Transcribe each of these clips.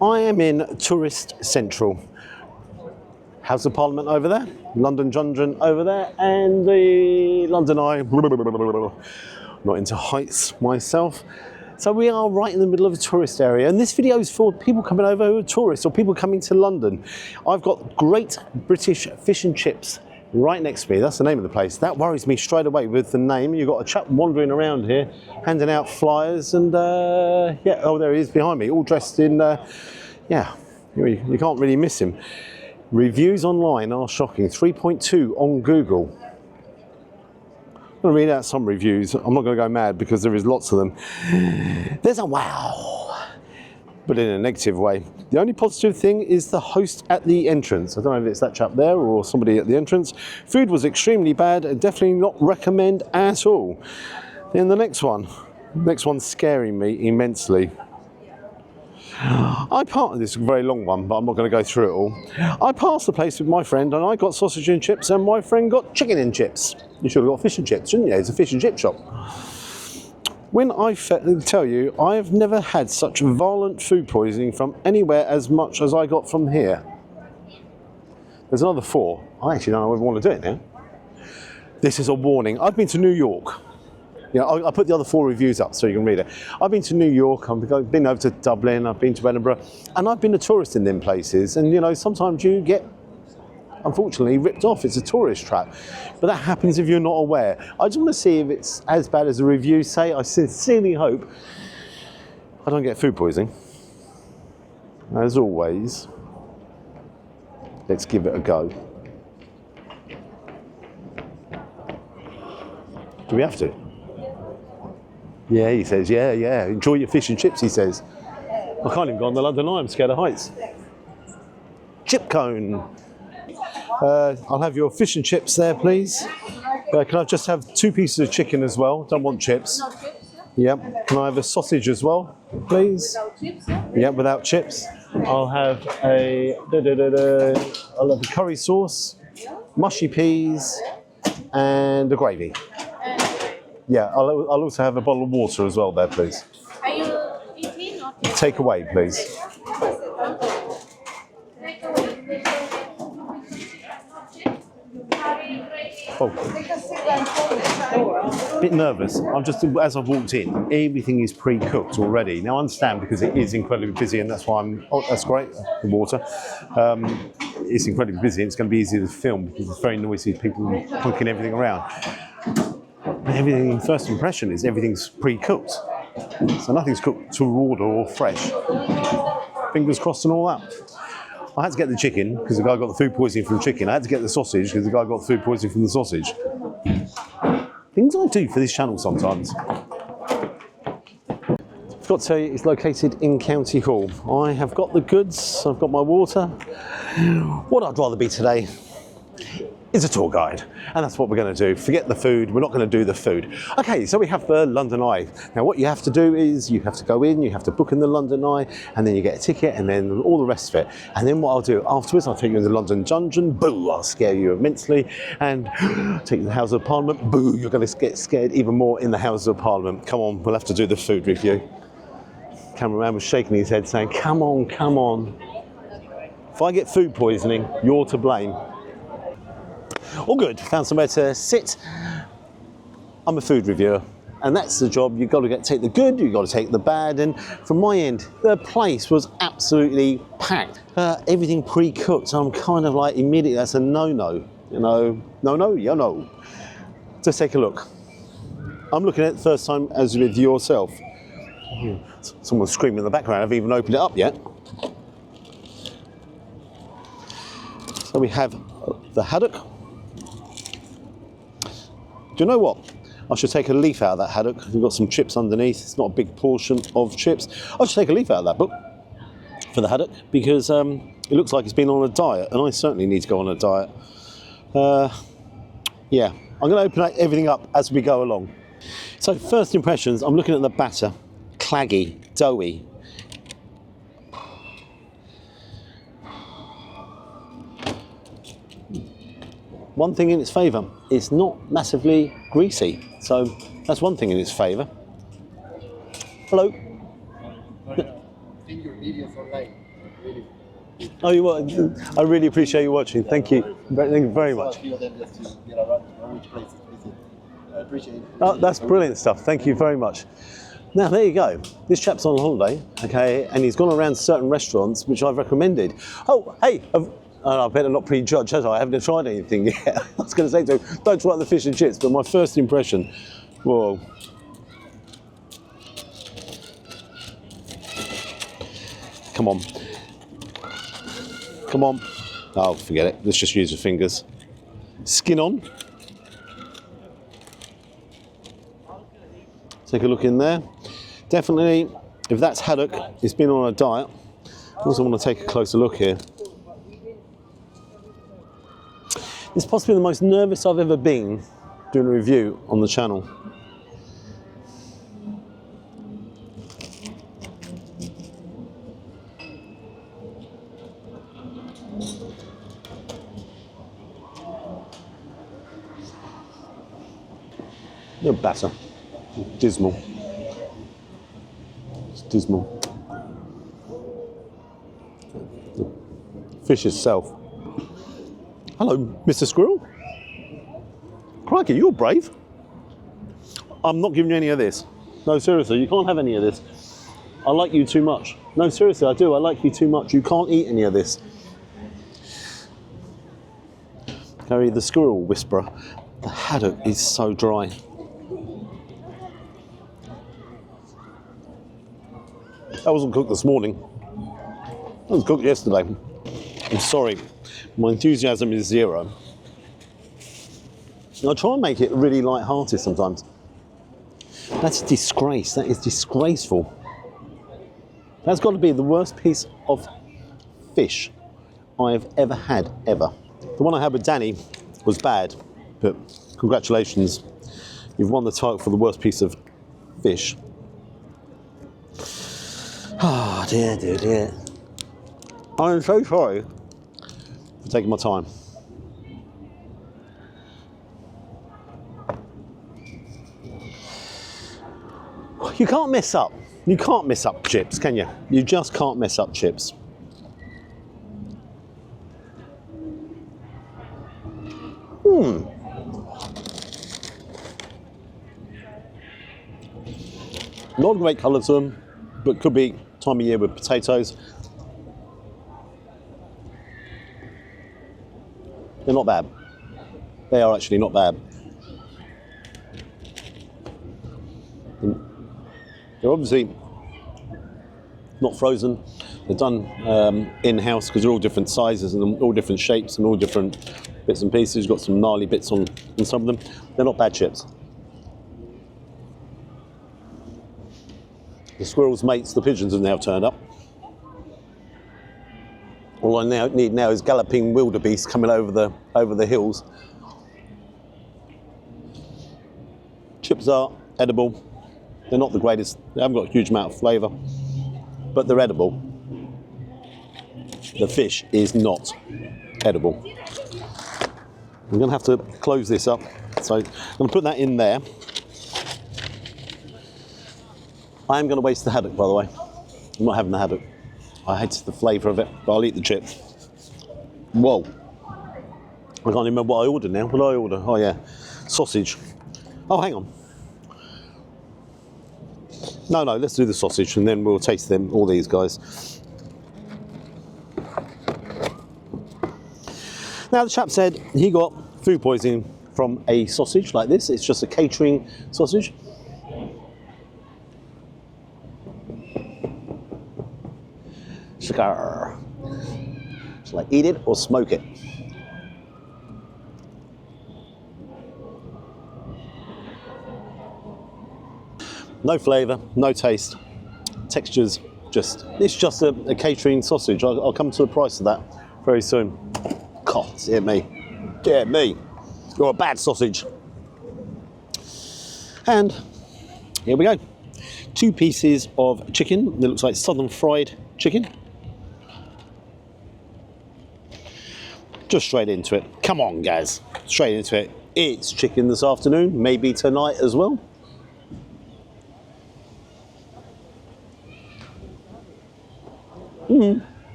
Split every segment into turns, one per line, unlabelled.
I am in Tourist Central. House of Parliament over there, London Dungeon over there, and the London Eye. Not into heights myself. So we are right in the middle of a tourist area, and this video is for people coming over who are tourists or people coming to London. I've got Great British Fish and Chips right next to me. That's the name of the place. That worries me straight away with the name. You've got a chap wandering around here, handing out flyers, and yeah, oh, there he is behind me, all dressed in, yeah, you can't really miss him. Reviews online are shocking, 3.2 on Google. I'm going to read out some reviews. I'm not going to go mad because there is lots of them. There's a wow, but in a negative way. The only positive thing is the host at the entrance. I don't know if it's that chap there or somebody at the entrance. Food was extremely bad and definitely not recommend at all. Then the next one's scaring me immensely. This is a very long one, but I'm not going to go through it all. I passed the place with my friend and I got sausage and chips and my friend got chicken and chips. You should have got fish and chips, shouldn't you? It's a fish and chip shop. When I tell you, I have never had such violent food poisoning from anywhere as much as I got from here. There's another 4. I actually don't know if I want to do it now. This is a warning. I've been to New York. You know, I put the other 4 reviews up so you can read it. I've been to New York, I've been over to Dublin, I've been to Edinburgh, and I've been a tourist in them places. And you know, sometimes you get, unfortunately, ripped off. It's a tourist trap. But that happens if you're not aware. I just want to see if it's as bad as the reviews say. I sincerely hope I don't get food poisoning. As always, let's give it a go. Do we have to? Yeah, he says, yeah. Enjoy your fish and chips, he says. I can't even go on the London Eye, I'm scared of heights. Chip cone. I'll have your fish and chips there, please. Can I just have 2 pieces of chicken as well? Don't want chips.
No chips,
Yep. Can I have a sausage as well, please?
without chips, yeah?
Yep, without chips. I'll have I'll have a curry sauce, mushy peas, and a gravy. Yeah, I'll also have a bottle of water as well there, please.
Are you eating or
Take away, please. Oh. Bit nervous. I'm just, as I've walked in, everything is pre-cooked already. Now I understand because it is incredibly busy and that's why I'm, oh, that's great, the water. It's incredibly busy and it's going to be easier to film because it's very noisy, people cooking everything around. Everything, first impression is everything's pre-cooked. So nothing's cooked to order or fresh. Fingers crossed and all that. I had to get the chicken because the guy got the food poisoning from the chicken. I had to get the sausage because the guy got the food poisoning from the sausage. Things I do for this channel sometimes. I've got to tell you, it's located in County Hall. I have got the goods, I've got my water. What I'd rather be today is a tour guide, and that's what we're going to do. Forget the food, we're not going to do the food. Okay, so we have the London Eye. Now what you have to do is you have to go in, you have to book in the London Eye, and then you get a ticket, and then all the rest of it. And then what I'll do afterwards, I'll take you in the London Dungeon, boo, I'll scare you immensely, and take you to the House of Parliament, boo, you're going to get scared even more in the House of Parliament. Come on, we'll have to do the food review. Cameraman was shaking his head saying, come on, come on. If I get food poisoning, you're to blame. All good, found somewhere to sit. I'm a food reviewer, and that's the job. You've got to take the good, you've got to take the bad, and from my end, the place was absolutely packed. Everything pre-cooked, I'm kind of like, immediately, that's a no-no. You know, no, you know. Just take a look. I'm looking at it the first time as with yourself. Someone's screaming in the background, I haven't even opened it up yet. So we have the haddock. Do you know what? I should take a leaf out of that haddock. We've got some chips underneath. It's not a big portion of chips. I should take a leaf out of that book for the haddock because it looks like it's been on a diet, and I certainly need to go on a diet. Yeah, I'm going to open everything up as we go along. So first impressions, I'm looking at the batter. Claggy, doughy. One thing in its favour, it's not massively greasy, so that's one thing in its favour. Hello.
videos online. Really.
Oh, you are. I really appreciate you watching. Thank you. Thank you very
Saw
much.
a few of them just to get around to know which places to visit. I appreciate it.
Oh, that's brilliant stuff. Thank you very much. Now, there you go. This chap's on holiday, okay, and he's gone around certain restaurants which I've recommended. Oh, hey, I better not prejudge, has I? I haven't tried anything yet. I was going to say to him, don't try the fish and chips, but my first impression, whoa. Come on. Come on. Oh, forget it. Let's just use your fingers. Skin on. Take a look in there. Definitely, if that's haddock, it's been on a diet. I also want to take a closer look here. It's possibly the most nervous I've ever been doing a review on the channel. No batter. Dismal. It's dismal. The fish itself. Hello, Mr. Squirrel. Crikey, you're brave. I'm not giving you any of this. No, seriously, you can't have any of this. I like you too much. No, seriously, I do. I like you too much. You can't eat any of this. Harry the Squirrel Whisperer. The haddock is so dry. That wasn't cooked this morning. That was cooked yesterday. I'm sorry. My enthusiasm is zero. I try and make it really light-hearted sometimes. That's a disgrace. That is disgraceful. That's got to be the worst piece of fish I have ever had, ever. The one I had with Danny was bad, but congratulations. You've won the title for the worst piece of fish. Oh, dear, dear, dear. I'm so sorry for taking my time. You can't mess up. You can't mess up chips, can you? You just can't mess up chips. Not a great colour to them, but could be time of year with potatoes. They're not bad. They are actually not bad. They're obviously not frozen. They're done in-house because they're all different sizes and all different shapes and all different bits and pieces. You've got some gnarly bits on some of them. They're not bad chips. The squirrel's mates, the pigeons, have now turned up. All I now need now is galloping wildebeest coming over the hills. Chips are edible. They're not the greatest. They haven't got a huge amount of flavour, but they're edible. The fish is not edible. I'm going to have to close this up. So I'm going to put that in there. I am going to waste the haddock, by the way. I'm not having the haddock. I hate the flavour of it, but I'll eat the chips. Whoa. I can't remember what I ordered now. What did I order? Oh, yeah. Sausage. Oh, hang on. No, let's do the sausage and then we'll taste them, all these guys. Now, the chap said he got food poisoning from a sausage like this. It's just a catering sausage. Shall I eat it or smoke it? No flavour, no taste, textures, it's just a catering sausage. I'll come to the price of that very soon. God, dear me, you're a bad sausage. And here we go. 2 pieces of chicken that looks like southern fried chicken. Just straight into it. Come on, guys, straight into it. It's chicken this afternoon, maybe tonight as well.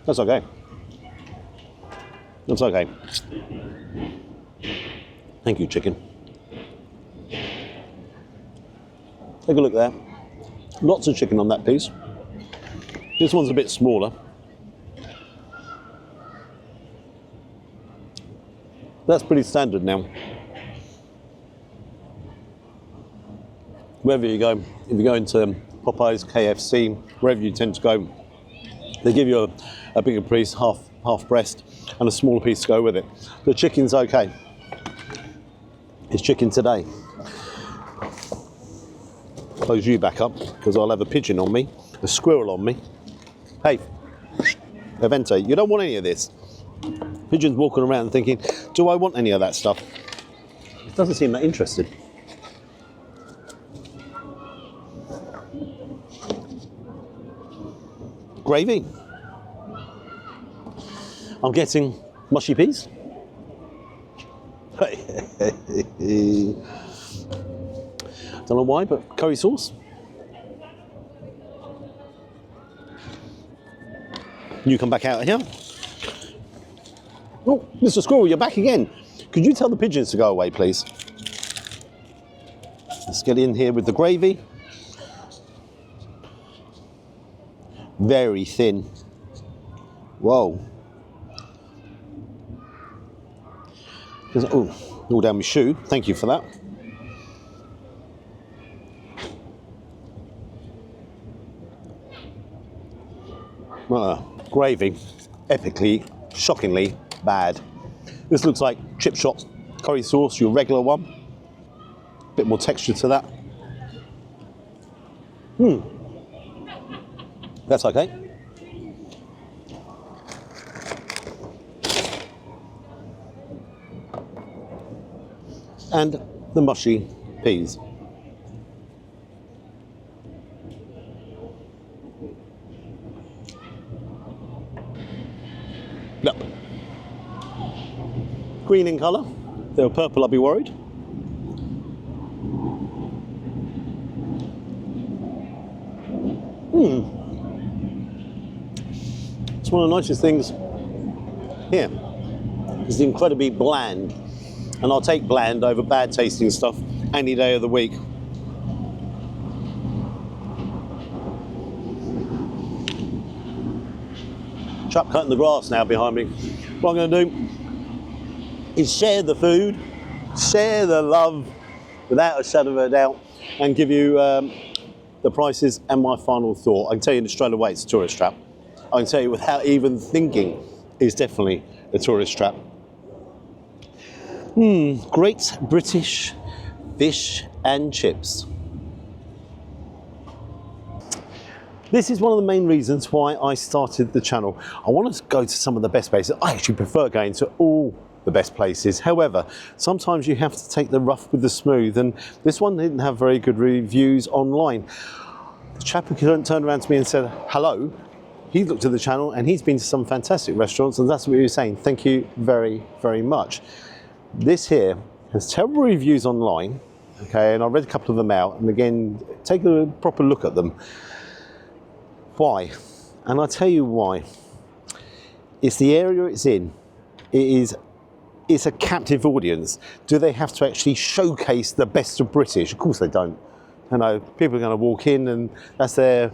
That's okay. That's okay. Thank you, chicken. Take a look there. Lots of chicken on that piece. This one's a bit smaller. That's pretty standard now. Wherever you go, if you go into Popeyes, KFC, wherever you tend to go, they give you a bigger piece, half breast, and a smaller piece to go with it. The chicken's okay. It's chicken today. Close you back up, because I'll have a pigeon on me, a squirrel on me. Hey, Avente, you don't want any of this. Pigeon's walking around thinking, do I want any of that stuff? It doesn't seem that interested. Gravy. I'm getting mushy peas. Don't know why, but curry sauce. You come back out here. Oh, Mr. Squirrel, you're back again. Could you tell the pigeons to go away, please? Let's get in here with the gravy. Very thin. Whoa. Oh, all down my shoe. Thank you for that. Gravy, epically, shockingly bad. This looks like chip shop curry sauce, your regular one. Bit more texture to that. That's okay. And the mushy peas. No. Green in colour. If they were purple, I'd be worried. It's one of the nicest things here. It's incredibly bland. And I'll take bland over bad tasting stuff any day of the week. Chap cutting the grass now behind me. What I'm going to do is share the food, share the love without a shadow of a doubt, and give you the prices and my final thought. I can tell you straight away it's a tourist trap. I can tell you without even thinking it's definitely a tourist trap. Great British fish and chips. This is one of the main reasons why I started the channel. I want to go to some of the best places. I actually prefer going to all the best places. However, sometimes you have to take the rough with the smooth, and this one didn't have very good reviews online. The chap who turned around to me and said hello, he looked at the channel and he's been to some fantastic restaurants, and that's what he was saying. Thank you very, very much. This here has terrible reviews online, okay, and I read a couple of them out, and again, take a proper look at them. Why? And I'll tell you why. It's the area it's in. It's a captive audience. Do they have to actually showcase the best of British? Of course they don't. You know, people are going to walk in and that's their,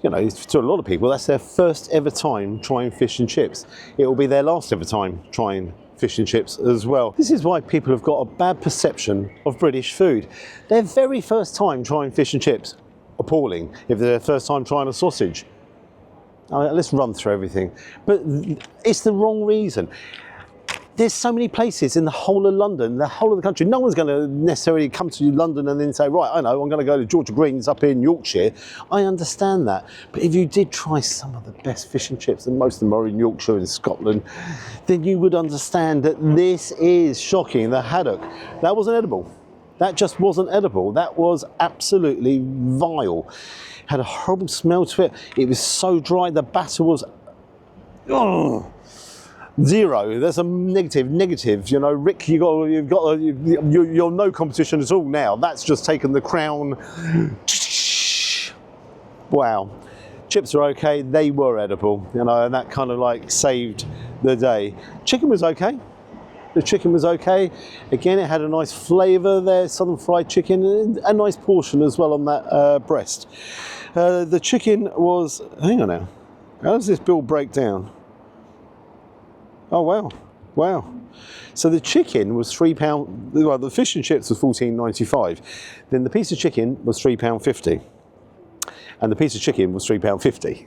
you know, to a lot of people, that's their first ever time trying fish and chips. It will be their last ever time trying fish and chips as well. This is why people have got a bad perception of British food. Their very first time trying fish and chips, appalling. If they're their first time trying a sausage, let's run through everything. But it's the wrong reason. There's so many places in the whole of London, the whole of the country. No one's going to necessarily come to London and then say, right, I know, I'm going to go to Georgia Green's up in Yorkshire. I understand that. But if you did try some of the best fish and chips, and most of them are in Yorkshire and Scotland, then you would understand that this is shocking. The haddock, that wasn't edible. That just wasn't edible. That was absolutely vile. Had a horrible smell to it. It was so dry. The batter was, zero. There's a negative. You know, Rick, you're no competition at all now. That's just taken the crown. Wow. Chips are okay, they were edible, you know, and that kind of like saved the day. Chicken was okay. The chicken was okay. Again, it had a nice flavour there, southern fried chicken, and a nice portion as well on that breast. The chicken was, hang on now, how does this bill break down? Oh wow, wow. So the chicken was £3, well the fish and chips was £14.95. Then the piece of chicken was £3.50. And the piece of chicken was £3.50.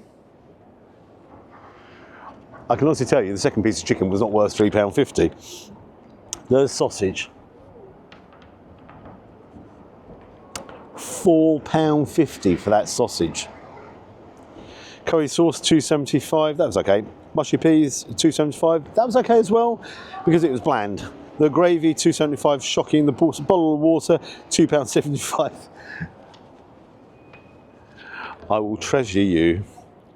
I can honestly tell you the second piece of chicken was not worth £3.50. The sausage, £4.50 for that sausage. Curry sauce, £2.75, that was okay. Mushy peas, £2.75, that was okay as well, because it was bland. The gravy, £2.75, shocking. The bottle of water, £2.75. I will treasure you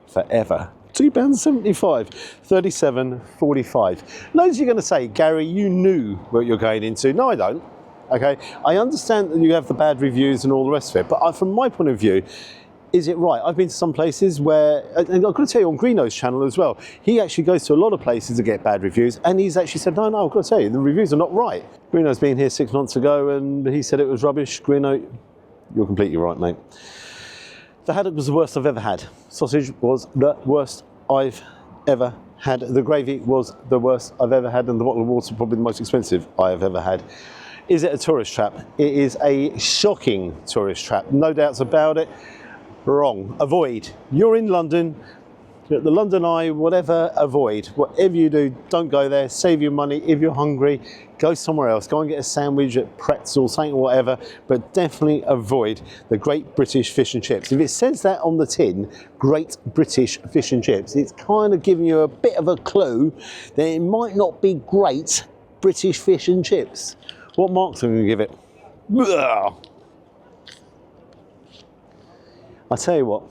forever. £2.75, 37.45. Loads of you are going to say, Gary, you knew what you're going into. No, I don't. Okay, I understand that you have the bad reviews and all the rest of it, but from my point of view, is it right? I've been to some places where, and I've got to tell you on Greeno's channel as well, he actually goes to a lot of places to get bad reviews, and he's actually said, no, I've got to tell you, the reviews are not right. Greeno's been here 6 months ago, and he said it was rubbish. Greeno, you're completely right, mate. The haddock was the worst I've ever had. Sausage was the worst I've ever had. The gravy was the worst I've ever had, and the bottle of water probably the most expensive I have ever had. Is it a tourist trap? It is a shocking tourist trap, no doubts about it. Wrong. Avoid. You're in London, you're at the London Eye, whatever, avoid. Whatever you do, don't go there. Save your money. If you're hungry, go somewhere else. Go and get a sandwich at Pretzel, something or whatever, but definitely avoid the Great British Fish and Chips. If it says that on the tin, Great British Fish and Chips, it's kind of giving you a bit of a clue that it might not be Great British Fish and Chips. What marks am I going to give it? Ugh. I tell you what,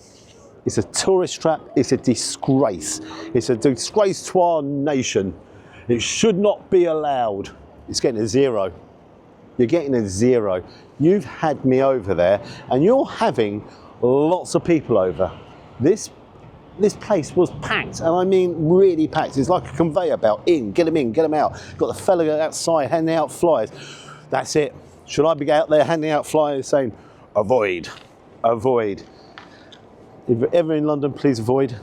it's a tourist trap, it's a disgrace. It's a disgrace to our nation. It should not be allowed. It's getting a 0. You're getting a 0. You've had me over there, and you're having lots of people over. This place was packed, and I mean really packed. It's like a conveyor belt. In, get them out. Got the fella outside handing out flyers. That's it. Should I be out there handing out flyers saying, avoid, avoid? If you're ever in London, please avoid.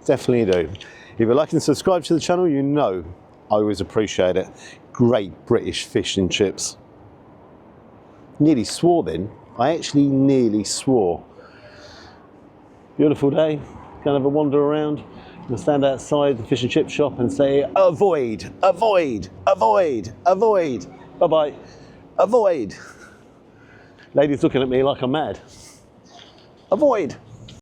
Definitely do. If you're liking and subscribe to the channel, you know I always appreciate it. Great British Fish and Chips. Nearly swore then. I actually nearly swore. Beautiful day. Gonna have a wander around. Gonna stand outside the fish and chip shop and say, avoid, avoid, avoid, avoid. Bye-bye. Avoid. Lady's looking at me like I'm mad. Avoid.